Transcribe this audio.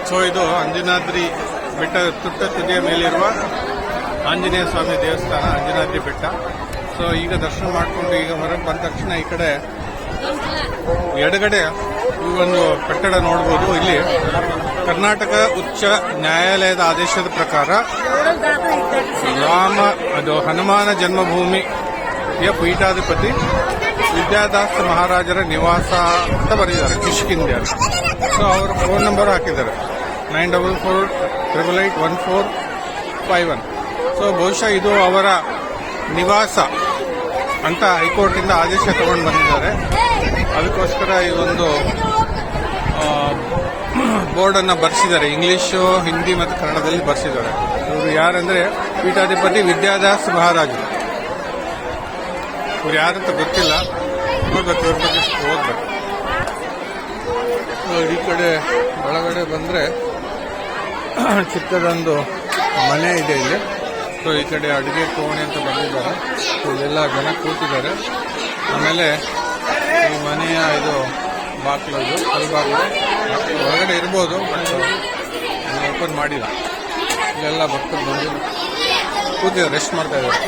So ಇದು ಅಂಜನಾದ್ರಿ ಬೆಟ್ಟ ತುಟ್ಟ ತುದಿಯ ಮೇಲಿರುವ ಆಂಜನೇಯ ಸ್ವಾಮಿ ದೇವಸ್ಥಾನ, ಅಂಜನಾದ್ರಿ ಬೆಟ್ಟ. ಸೊ ಈಗ ದರ್ಶನ ಮಾಡಿಕೊಂಡು ಈಗ ಹೊರಗೆ ಬಂದ ತಕ್ಷಣ ಈ ಕಡೆ ಎಡಗಡೆ ಈ ಒಂದು ಕಟ್ಟಡ ನೋಡಬಹುದು. ಇಲ್ಲಿ ಕರ್ನಾಟಕ ಉಚ್ಚ ನ್ಯಾಯಾಲಯದ ಆದೇಶದ ಪ್ರಕಾರ ಹನುಮಾನ ಜನ್ಮಭೂಮಿಯ ಪೀಠಾಧಿಪತಿ ವಿದ್ಯಾದಾಸ ಮಹಾರಾಜರ ನಿವಾಸ ಅಂತ ಬರೆದಿದ್ದಾರೆ, ಕಿಷ್ಕಿಂಧ್ಯ. ಸೊ ಅವರ ಫೋನ್ ನಂಬರ್ ಹಾಕಿದ್ದಾರೆ 9448881451. ಸೊ ಬಹುಶಃ ಇದು ಅವರ ನಿವಾಸ ಅಂತ ಹೈಕೋರ್ಟಿಂದ ಆದೇಶ ತಗೊಂಡು ಬಂದಿದ್ದಾರೆ. ಅದಕ್ಕೋಸ್ಕರ ಈ ಒಂದು ಬೋರ್ಡನ್ನು ಬರೆಸಿದ್ದಾರೆ. ಇಂಗ್ಲಿಷು, ಹಿಂದಿ ಮತ್ತು ಕನ್ನಡದಲ್ಲಿ ಬರೆಸಿದ್ದಾರೆ. ಇವರು ಯಾರಂದ್ರೆ ಪೀಠಾಧಿಪತಿ ವಿದ್ಯಾದಾಸ್ ಮಹಾರಾಜರು. ಇವ್ರು ಯಾರಂತ ಗೊತ್ತಿಲ್ಲ, ನೋಡ್ಬೇಕು, ಇವ್ರ ಬಗ್ಗೆ ಓದ್ಬೇಕು. ಈ ಕಡೆ ಒಳಗಡೆ ಬಂದ್ರೆ ಚಿಕ್ಕದೊಂದು ಮನೆ ಇದೆ ಇಲ್ಲಿ. ಸೊ ಈ ಕಡೆ ಅಡುಗೆ ಕೋಣೆ ಅಂತ ಬಂದಿದ್ದಾರೆ. ಇಲ್ಲೆಲ್ಲ ಜನ ಕೂತಿದ್ದಾರೆ. ಆಮೇಲೆ ಈ ಮನೆಯ ಇದು ಬಾಗಿಲು, ಇದು ಕಲ್ಬಾಗಿಲು ಹೊರಗಡೆ ಇರ್ಬೋದು, ಬಟ್ ಓಪನ್ ಮಾಡಿಲ್ಲ. ಇಲ್ಲೆಲ್ಲ ಭಕ್ತರು ಬಂದು ಕೂತಿದ್ದಾರೆ, ರೆಸ್ಟ್ ಮಾಡ್ತಾ ಇದ್ದಾರೆ.